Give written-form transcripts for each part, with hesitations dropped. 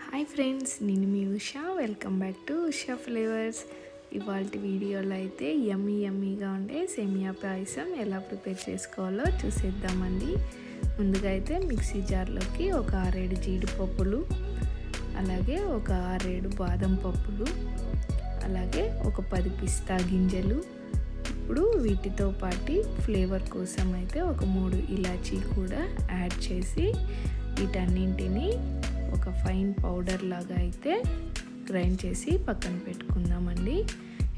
Hi friends, నేను మీ Usha. Welcome back to Usha flavours. ఇవాళ వీడియోలో అయితే యమ్మీగా ఉండే సేమియా పాయసం ఎలా ప్రిపేర్ చేసుకోవాలో చూసేద్దామండి. ముందుగా అయితే మిక్సీ జార్లోకి ఒక 6-7 జీడిపప్పులు, అలాగే ఒక 6-7 బాదం పప్పులు, అలాగే ఒక 10 పిస్తా గింజలు. ఇప్పుడు వీటితో పాటు ఫ్లేవర్ కోసం అయితే ఒక 3 ఇలాచీ కూడా యాడ్ చేసి వీటన్నింటినీ ఒక ఫైన్ పౌడర్ లాగా అయితే గ్రైండ్ చేసి పక్కన పెట్టుకుందామండి.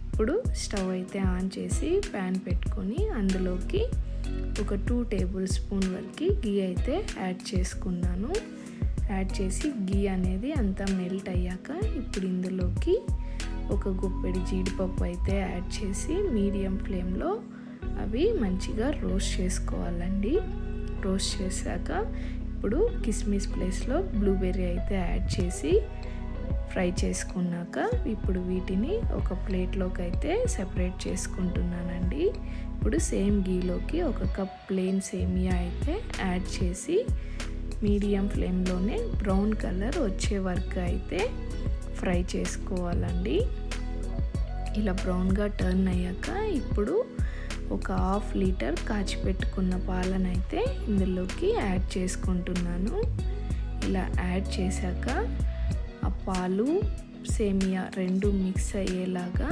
ఇప్పుడు స్టవ్ అయితే ఆన్ చేసి ప్యాన్ పెట్టుకొని అందులోకి ఒక 2 టేబుల్ స్పూన్ వరకు గీ అయితే యాడ్ చేసుకున్నాను. యాడ్ చేసి గీ అనేది అంతా మెల్ట్ అయ్యాక ఇప్పుడు ఇందులోకి ఒక గుప్పెడి జీడిపప్పు అయితే యాడ్ చేసి మీడియం ఫ్లేమ్లో అవి మంచిగా రోస్ట్ చేసుకోవాలండి. రోస్ట్ చేశాక ఇప్పుడు కిస్మిస్ ప్లేస్లో బ్లూబెర్రీ అయితే యాడ్ చేసి ఫ్రై చేసుకున్నాక ఇప్పుడు వీటిని ఒక ప్లేట్లోకి అయితే సెపరేట్ చేసుకుంటున్నానండి. ఇప్పుడు సేమ్ గీలోకి ఒక కప్ ప్లెయిన్ సేమియా అయితే యాడ్ చేసి మీడియం ఫ్లేమ్లోనే బ్రౌన్ కలర్ వచ్చే వరకు అయితే ఫ్రై చేసుకోవాలండి. ఇలా బ్రౌన్గా టర్న్ అయ్యాక ఇప్పుడు ఒక 1/2 లీటర్ కాచిపెట్టుకున్న పాలనైతే ఇందులోకి యాడ్ చేసుకుంటున్నాను. ఇలా యాడ్ చేశాక ఆ పాలు సేమియా రెండు మిక్స్ అయ్యేలాగా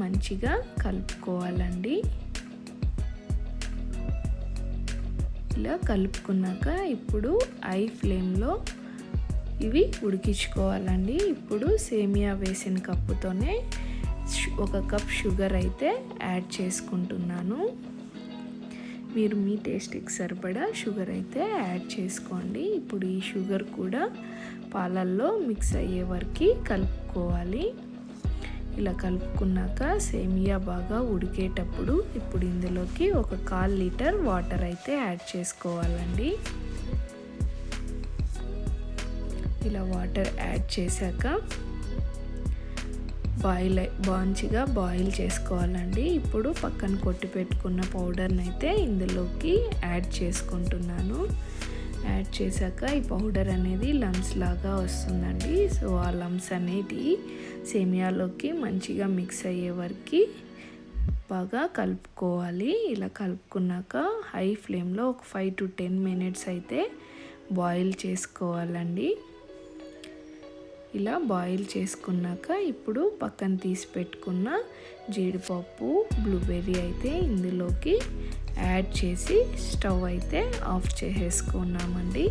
మంచిగా కలుపుకోవాలండి. ఇలా కలుపుకున్నాక ఇప్పుడు హై ఫ్లేమ్లో ఇవి ఉడికించుకోవాలండి. ఇప్పుడు సేమియా వేసిన కప్పుతోనే ఒక కప్ షుగర్ అయితే యాడ్ చేసుకుంటున్నాను. మీరు మీ టేస్ట్కి సరిపడా షుగర్ అయితే యాడ్ చేసుకోండి. ఇప్పుడు ఈ షుగర్ కూడా పాలల్లో మిక్స్ అయ్యే వరకు కలుపుకోవాలి. ఇలా కలుపుకున్నాక సేమియా బాగా ఉడికేటప్పుడు ఇప్పుడు ఇందులోకి ఒక 1/4 లీటర్ వాటర్ అయితే యాడ్ చేసుకోవాలండి. ఇలా వాటర్ యాడ్ చేశాక మంచిగా బాయిల్ చేసుకోవాలండి. ఇప్పుడు పక్కన కొట్టి పెట్టుకున్న పౌడర్ని అయితే ఇందులోకి యాడ్ చేసుకుంటున్నాను. యాడ్ చేశాక ఈ పౌడర్ అనేది లమ్స్ లాగా వస్తుందండి. సో ఆ లమ్స్ అనేది సేమియాలోకి మంచిగా మిక్స్ అయ్యే వరకు బాగా కలుపుకోవాలి. ఇలా కలుపుకున్నాక హై ఫ్లేమ్లో ఒక 5 to 10 మినిట్స్ అయితే బాయిల్ చేసుకోవాలండి. ఇలా బాయిల్ చేసుకున్నాక ఇప్పుడు పక్కన తీసి పెట్టుకున్న జీడిపప్పు, బ్లూబెర్రీ అయితే ఇందులోకి యాడ్ చేసి స్టవ్ అయితే ఆఫ్ చేసేసుకున్నామండి.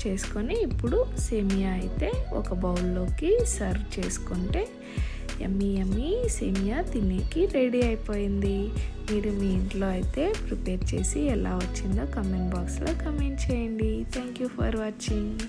చేసుకొని ఇప్పుడు సేమియా అయితే ఒక బౌల్లోకి సర్వ్ చేసుకుంటే యమ్మీ సేమియా తినేకి రెడీ అయిపోయింది. మీరు మీ ఇంట్లో అయితే ప్రిపేర్ చేసి ఎలా వచ్చిందో కమెంట్ బాక్స్లో కమెంట్ చేయండి. Thank you for watching.